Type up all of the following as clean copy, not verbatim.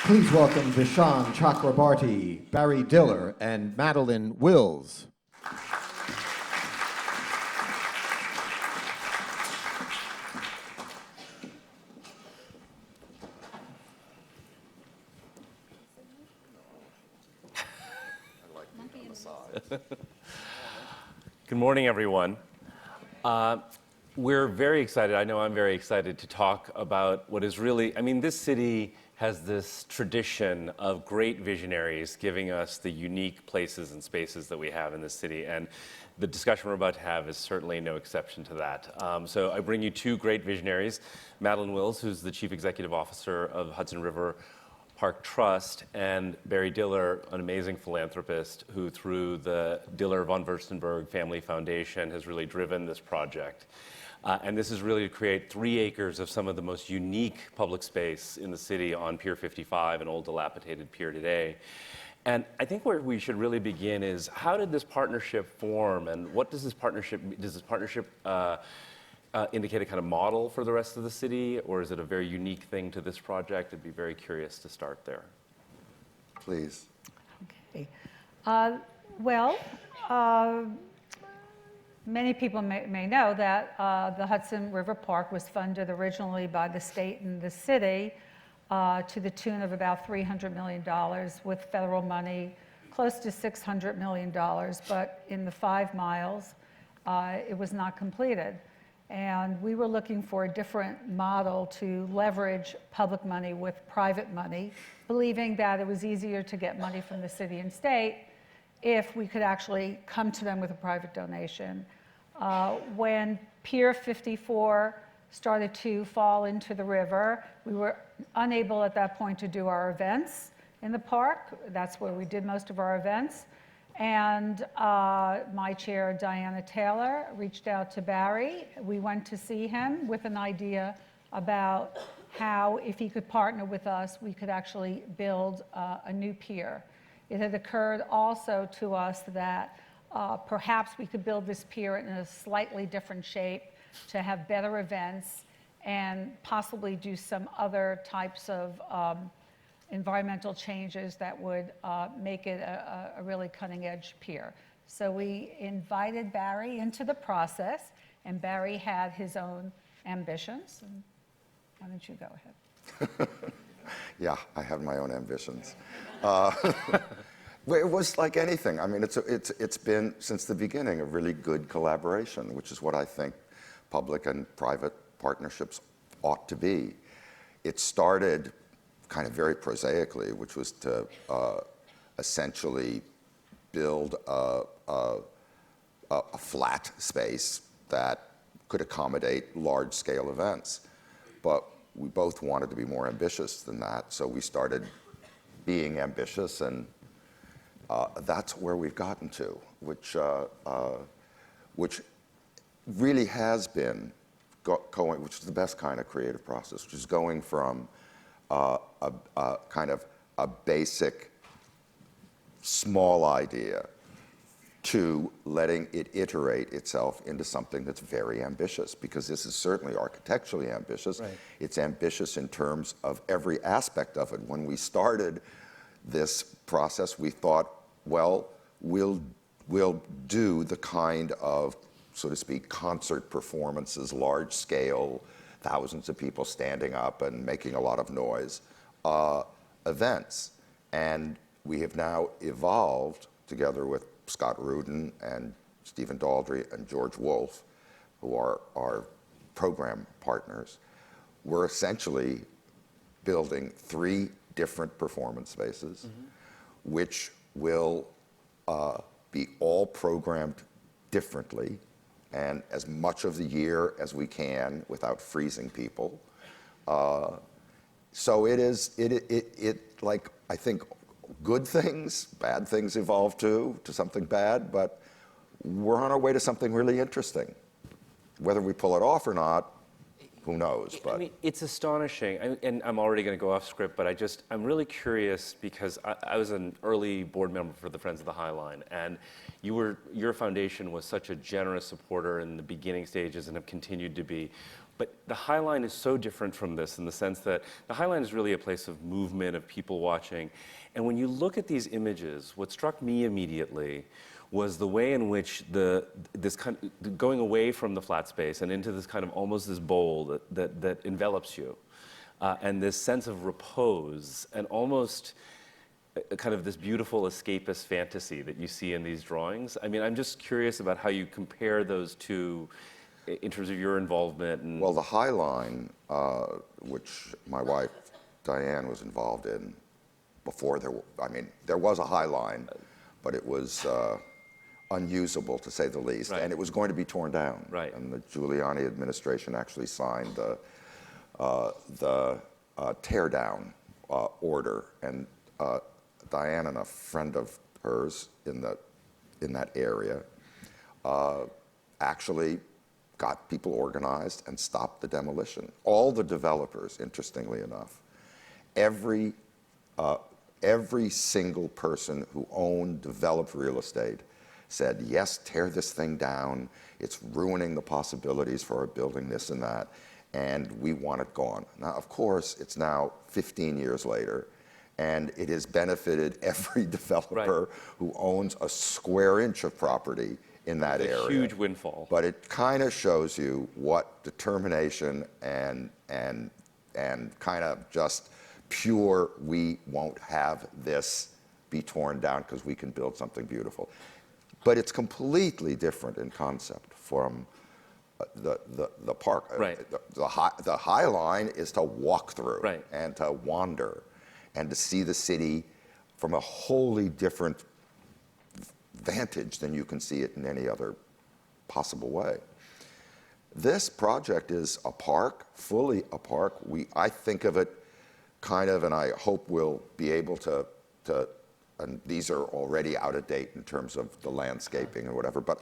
Please welcome Vishaan Chakrabarti, Barry Diller, and Madeline Wills. Good morning, everyone. We're very excited, I know I'm very excited to talk about what is really, this city has this tradition of great visionaries giving us the unique places and spaces that we have in this city, and the discussion we're about to have is certainly no exception to that. So I bring you two great visionaries, Madeline Wills, who's the Chief Executive Officer of Hudson River Park Trust, and Barry Diller, an amazing philanthropist who, through the Diller von Furstenberg Family Foundation, has really driven this project. And this is really to create 3 acres of some of the most unique public space in the city on Pier 55, an old dilapidated pier today. And I think where we should really begin is, how did this partnership form, and what does this partnership indicate a kind of model for the rest of the city, or is it a very unique thing to this project? I'd be very curious to start there. Please. Okay. Many people may know that the Hudson River Park was funded originally by the state and the city to the tune of about $300 million, with federal money close to $600 million, but in the 5 miles, it was not completed. And we were looking for a different model to leverage public money with private money, believing that it was easier to get money from the city and state if we could actually come to them with a private donation. When Pier 54 started to fall into the river, we were unable at that point to do our events in the park. That's where we did most of our events. And my chair, Diana Taylor, reached out to Barry. We went to see him with an idea about how, if he could partner with us, we could actually build a new pier. It had occurred also to us that perhaps we could build this pier in a slightly different shape to have better events and possibly do some other types of environmental changes that would make it a really cutting-edge pier. So we invited Barry into the process, and Barry had his own ambitions. And why don't you go ahead? Yeah, I have my own ambitions. It was like anything. It's been, since the beginning, a really good collaboration, which is what I think public and private partnerships ought to be. It started kind of very prosaically, which was to essentially build a flat space that could accommodate large-scale events. But we both wanted to be more ambitious than that, so we started being ambitious, and that's where we've gotten to, which really has been going, which is the best kind of creative process, which is going from kind of a basic small idea to letting it iterate itself into something that's very ambitious, because this is certainly architecturally ambitious. Right. It's ambitious in terms of every aspect of it. When we started this process, we thought, well, we'll do the kind of, so to speak, concert performances, large scale, thousands of people standing up and making a lot of noise, events. And we have now evolved, together with Scott Rudin and Stephen Daldry and George Wolfe, who are our program partners. We're essentially building 3 different performance spaces, which will be all programmed differently, and as much of the year as we can without freezing people. So like, I think good things, bad things evolve to something bad, but we're on our way to something really interesting. Whether we pull it off or not, who knows? But it's astonishing, and I'm already going to go off script, but I'm really curious, because I was an early board member for the Friends of the High Line, and your foundation was such a generous supporter in the beginning stages and have continued to be. But the High Line is so different from this in the sense that the High Line is really a place of movement, of people watching. And when you look at these images, what struck me immediately was the way in which this kind of, going away from the flat space and into this kind of almost this bowl that envelops you, and this sense of repose and almost kind of this beautiful escapist fantasy that you see in these drawings. I mean, I'm just curious about how you compare those two in terms of your involvement. And Well, the High Line, which my wife Diane was involved in before there was a High Line, but it was unusable to say the least, Right. and it was going to be torn down. Right. And the Giuliani administration actually signed the tear down order, and Diane and a friend of hers in that area actually got people organized and stopped the demolition. All the developers, interestingly enough, every single person who owned, developed real estate said, yes, tear this thing down. It's ruining the possibilities for our building, this and that, and we want it gone. Now, of course, it's now 15 years later, and it has benefited every developer who owns a square inch of property in that area. a huge windfall. But it kind of shows you what determination and kind of just pure, we won't have this be torn down because we can build something beautiful. But it's completely different in concept from the park. Right. The High Line is to walk through Right. and to wander and to see the city from a wholly different vantage than you can see it in any other possible way. This project is a park, fully a park. I think of it kind of, and I hope we'll be able to, and these are already out of date in terms of the landscaping and whatever, but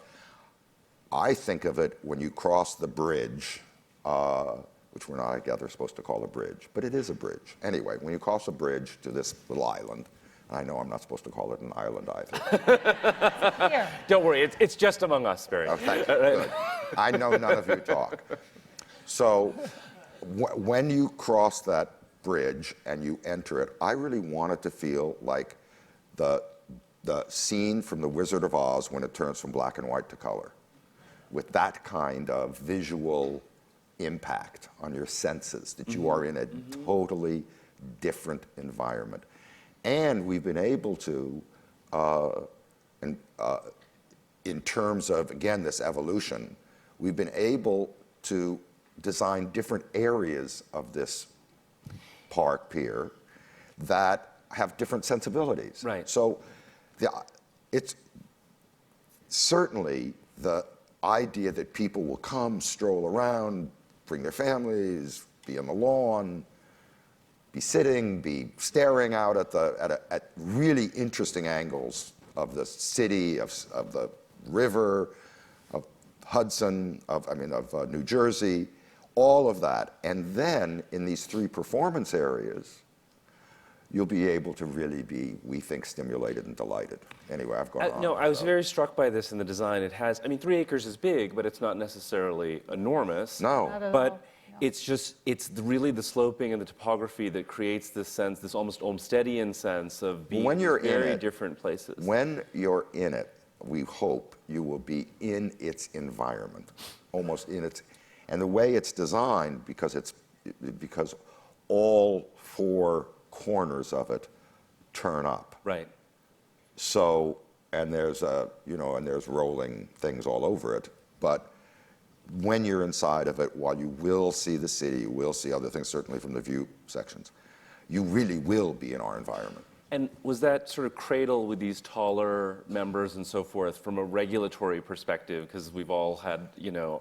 I think of it when you cross the bridge, which we're not together supposed to call a bridge, but it is a bridge. Anyway, when you cross a bridge to this little island, I know I'm not supposed to call it an island either. Here. Don't worry, it's just among us, Barry. Oh, thank you. Good. I know none of you talk. So when you cross that bridge and you enter it, I really want it to feel like the scene from The Wizard of Oz when it turns from black and white to color, with that kind of visual impact on your senses, that you are in a totally different environment. And we've been able to, in terms of, again, this evolution, we've been able to design different areas of this park pier that have different sensibilities. Right. So it's certainly the idea that people will come, stroll around, bring their families, be on the lawn, be sitting, be staring out at really interesting angles of the city, of the river, of Hudson, of New Jersey, all of that. And then in these three performance areas, you'll be able to really be, we think, stimulated and delighted. Anyway, I've gone on. No, I was very struck by this in the design. It has, 3 acres is big, but it's not necessarily enormous. No. Not at all. But it's really the sloping and the topography that creates this sense, this almost Olmstedian sense of being When you're in very in it, different places. When you're in it, we hope you will be in its environment, almost in its, and the way it's designed, because all 4 corners of it turn up. Right. So, and there's there's rolling things all over it, but when you're inside of it, while you will see the city, you will see other things, certainly from the view sections, you really will be in our environment. And was that sort of cradle with these taller members and so forth from a regulatory perspective? Because we've all had,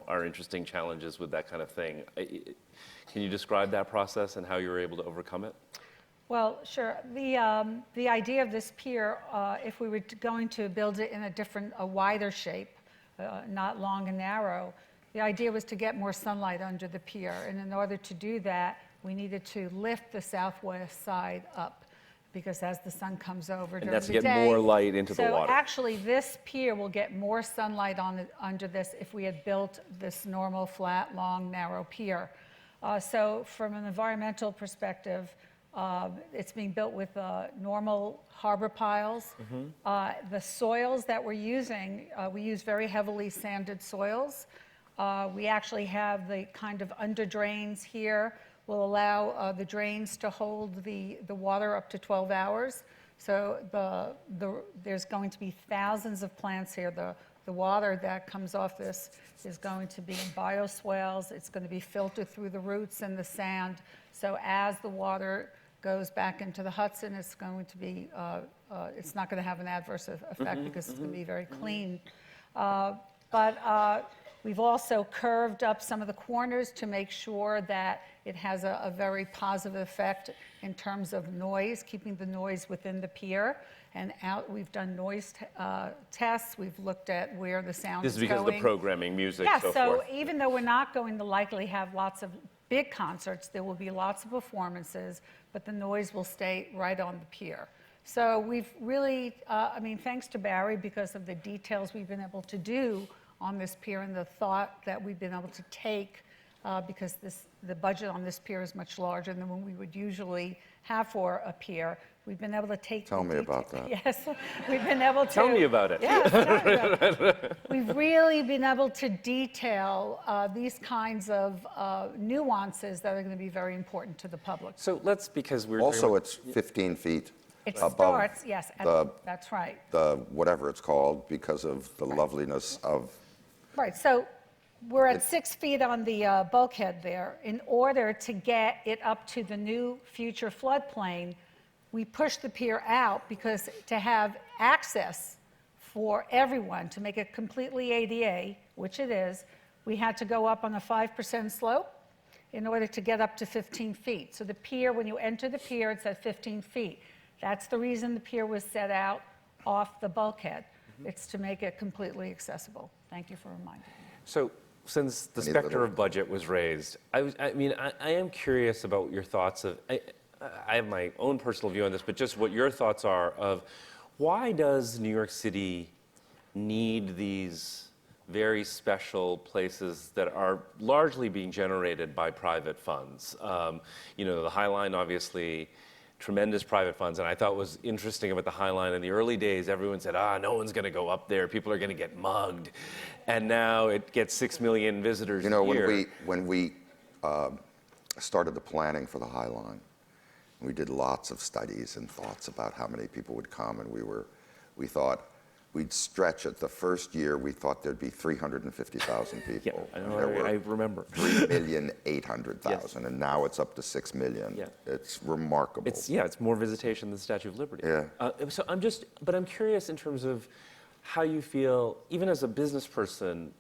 our interesting challenges with that kind of thing. Can you describe that process and how you were able to overcome it? Well, sure. The idea of this pier, if we were going to build it in a wider shape, not long and narrow, the idea was to get more sunlight under the pier. And in order to do that, we needed to lift the southwest side up, because as the sun comes over during that's the to day. get more light into the water. So actually, this pier will get more sunlight under this if we had built this normal, flat, long, narrow pier. So from an environmental perspective, it's being built with normal harbor piles. The soils that we're using, we use very heavily sanded soils. We actually have the kind of under drains here will allow the drains to hold the water up to 12 hours. So there's going to be thousands of plants here. The water that comes off this is going to be in bioswales. It's going to be filtered through the roots and the sand. So as the water goes back into the Hudson, it's going to be, it's not going to have an adverse effect because it's going to be very clean. But we've also curved up some of the corners to make sure that it has a very positive effect in terms of noise, keeping the noise within the pier. And we've done noise tests. We've looked at where the sound is This is because going. of the programming, music, Yeah, so so forth. even though we're not going to likely have lots of big concerts, there will be lots of performances, but the noise will stay right on the pier. So we've really, I mean, thanks to Barry, because of the details we've been able to do on this pier and the thought that we've been able to take, because the budget on this pier is much larger than what we would usually have for a pier. We've been able to take. Tell me about that. Yes, we've been able to. Tell me about it. Yes, tell me about it. We've really been able to detail these kinds of nuances that are going to be very important to the public. So let's, because we're Also, it's 15 feet It above starts, yes, the- that's right. the whatever it's called because of the loveliness of. Right, so we're at 6 feet on the bulkhead there. In order to get it up to the new future floodplain, we pushed the pier out because to have access for everyone, to make it completely ADA, which it is, we had to go up on a 5% slope in order to get up to 15 feet. So the pier, when you enter the pier, it's at 15 feet. That's the reason the pier was set out off the bulkhead. It's to make it completely accessible. Thank you for reminding me. So since the Any specter little- of budget was raised, I am curious about your thoughts of, I have my own personal view on this, but just what your thoughts are of why does New York City need these very special places that are largely being generated by private funds? You know, the High Line, obviously, tremendous private funds. And I thought what was interesting about the High Line in the early days, everyone said, no one's going to go up there. People are going to get mugged. And now it gets 6 million visitors You know, a year. when we started the planning for the High Line, we did lots of studies and thoughts about how many people would come, and we thought we'd stretch it. The first year, we thought there'd be 350,000 Yeah, people. I and know, there were I remember. 3,800,000, and now it's up to 6 million. Yeah. It's remarkable. It's more visitation than the Statue of Liberty. Yeah. But I'm curious in terms of how you feel, even as a business person,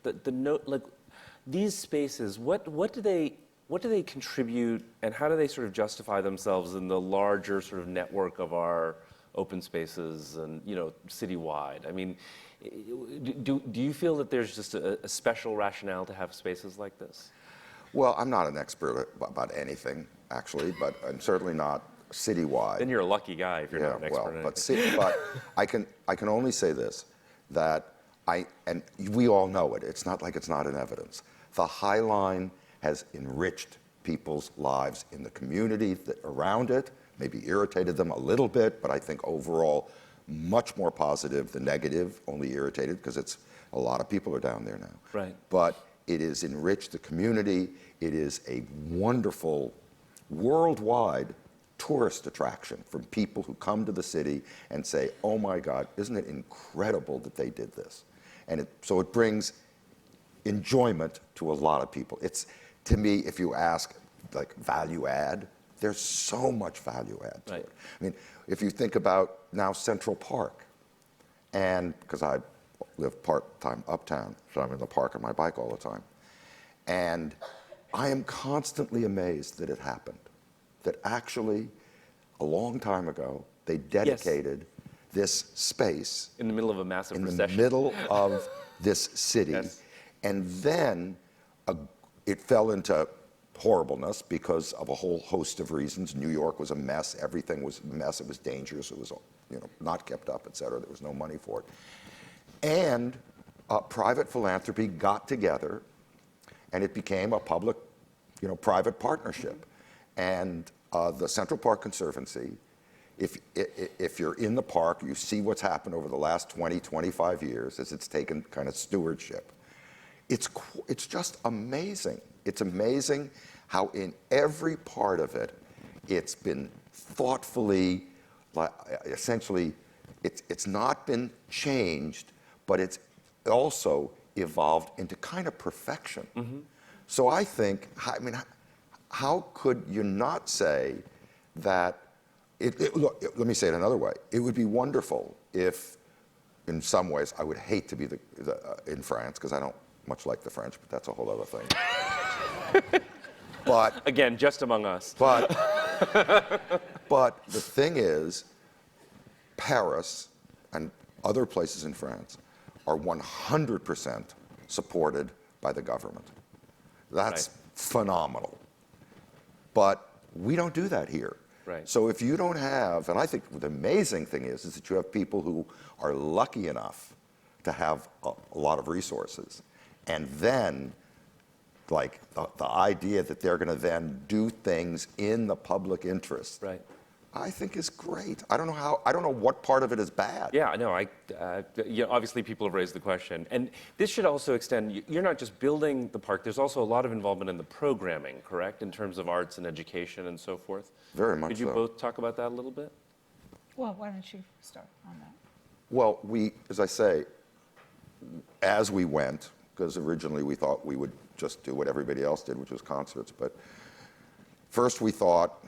these spaces, what do they contribute, and how do they sort of justify themselves in the larger sort of network of our open spaces and, you know, citywide? I mean, do you feel that there's just a special rationale to have spaces like this? Well, I'm not an expert about anything, actually, but I'm certainly not citywide. Then you're a lucky guy if you're not an expert in anything. But I can only say this, that and we all know it. It's not like it's not in evidence. The High Line has enriched people's lives in the community around it, maybe irritated them a little bit, but I think overall much more positive than negative, only irritated because it's a lot of people are down there now. Right. But it has enriched the community. It is a wonderful worldwide tourist attraction from people who come to the city and say, oh my God, isn't it incredible that they did this? And so it brings enjoyment to a lot of people. It's, to me, if you ask, like, value add, there's so much value add to it. I mean, if you think about now Central Park, and because I live part-time uptown, so I'm in the park on my bike all the time, and I am constantly amazed that it happened, that actually, a long time ago, they dedicated this space In the middle of a massive in recession. the middle of this city. Yes. And then it fell into horribleness because of a whole host of reasons. New York was a mess. Everything was a mess. It was dangerous. It was, not kept up, et cetera. There was no money for it. And private philanthropy got together, and it became a public, private partnership. And the Central Park Conservancy, if you're in the park, you see what's happened over the last 20, 25 years as it's taken kind of stewardship. It's just amazing. It's amazing how in every part of it, it's been thoughtfully, essentially, it's not been changed, but it's also evolved into kind of perfection. Mm-hmm. So I think, how could you not say that, look, let me say it another way. It would be wonderful if, in some ways, I would hate to be in France, because I don't much like the French, but that's a whole other thing. But again, just among us. But the thing is, Paris and other places in France are 100% supported by the government. That's phenomenal. But we don't do that here. Right. So if you don't have, and I think the amazing thing is that you have people who are lucky enough to have a lot of resources, and then like the idea that they're going to then do things in the public interest, right, I think is great. I don't know what part of it is bad. Yeah, no, obviously people have raised the question. And this should also extend, you're not just building the park, there's also a lot of involvement in the programming, correct? In terms of arts and education and so forth? Very much so. Could you both talk about that a little bit? Well, why don't you start on that? Well, as I say, as we went, because originally we thought we would just do what everybody else did, which was concerts, but first we thought,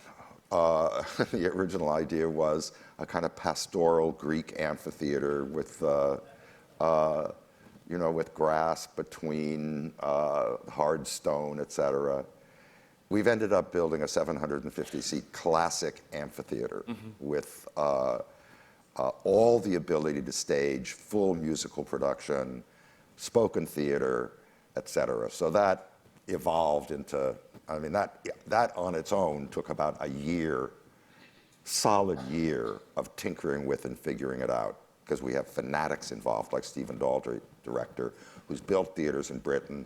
the original idea was a kind of pastoral Greek amphitheater with, with grass between hard stone, et cetera. We've ended up building a 750-seat classic amphitheater with all the ability to stage full musical production, spoken theater, et cetera. So that evolved into, that on its own took about a year, solid year of tinkering with and figuring it out, because we have fanatics involved, like Stephen Daldry, director, who's built theaters in Britain,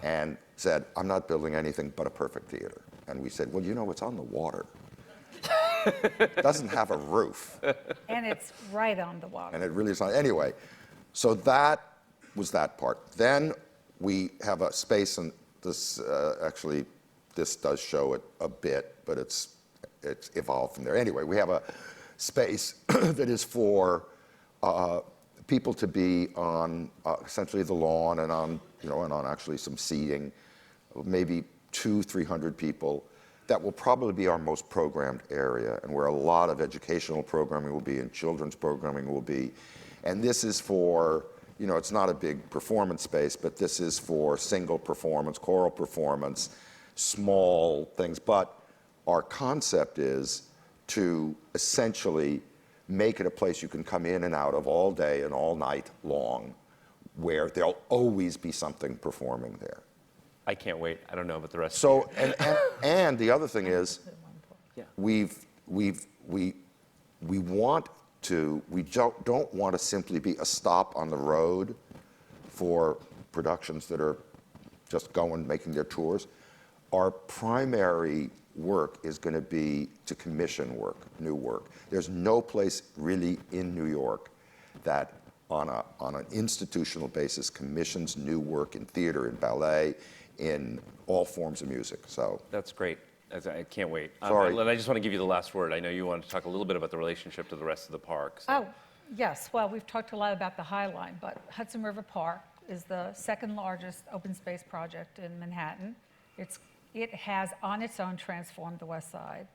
and said, I'm not building anything but a perfect theater. And we said, well, it's on the water. It doesn't have a roof. And it's right on the water. And it really is not. Anyway, so that was that part. Then we have a space, and this actually, this does show it a bit, but it's evolved from there. Anyway, we have a space that is for people to be on essentially the lawn and on, and on actually some seating, maybe 200-300 people. That will probably be our most programmed area, and where a lot of educational programming will be and children's programming will be. And this is for, it's not a big performance space, but this is for single performance, choral performance, small things. But our concept is to essentially make it a place you can come in and out of all day and all night long, where there'll always be something performing there. I can't wait. I don't know about the rest. So, and the other thing is, we don't want to simply be a stop on the road for productions that are just going, making their tours. Our primary work is going to be to commission work, new work. There's no place really in New York that on an institutional basis commissions new work in theater, in ballet, in all forms of music. So that's great. I can't wait. Sorry. And I just want to give you the last word. I know you wanted to talk a little bit about the relationship to the rest of the park. So. Oh, yes. Well, we've talked a lot about the High Line, but Hudson River Park is the second largest open space project in Manhattan. It has on its own transformed the West Side.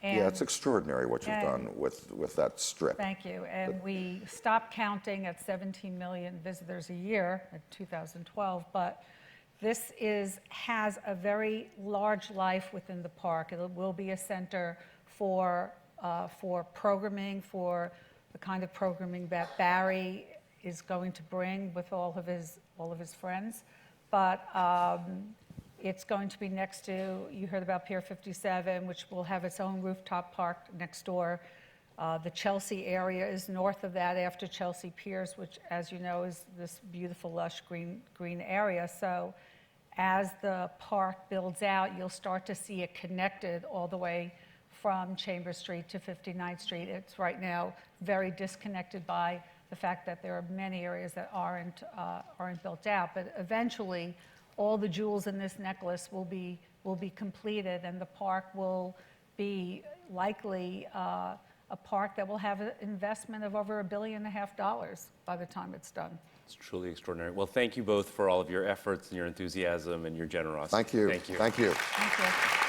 And yeah, it's extraordinary what you've done with that strip. Thank you. And we stopped counting at 17 million visitors a year in 2012, but this has a very large life within the park. It will be a center for programming, for the kind of programming that Barry is going to bring with all of his friends. But It's going to be next to, you heard about Pier 57, which will have its own rooftop park next door. The Chelsea area is north of that after Chelsea Piers, which, as you know, is this beautiful, lush green area. So as the park builds out, you'll start to see it connected all the way from Chambers Street to 59th Street. It's right now very disconnected by the fact that there are many areas that aren't built out. But eventually, all the jewels in this necklace will be completed, and the park will be likely a park that will have an investment of over $1.5 billion by the time it's done. It's truly extraordinary. Well, thank you both for all of your efforts and your enthusiasm and your generosity. Thank you. Thank you. Thank you. Thank you.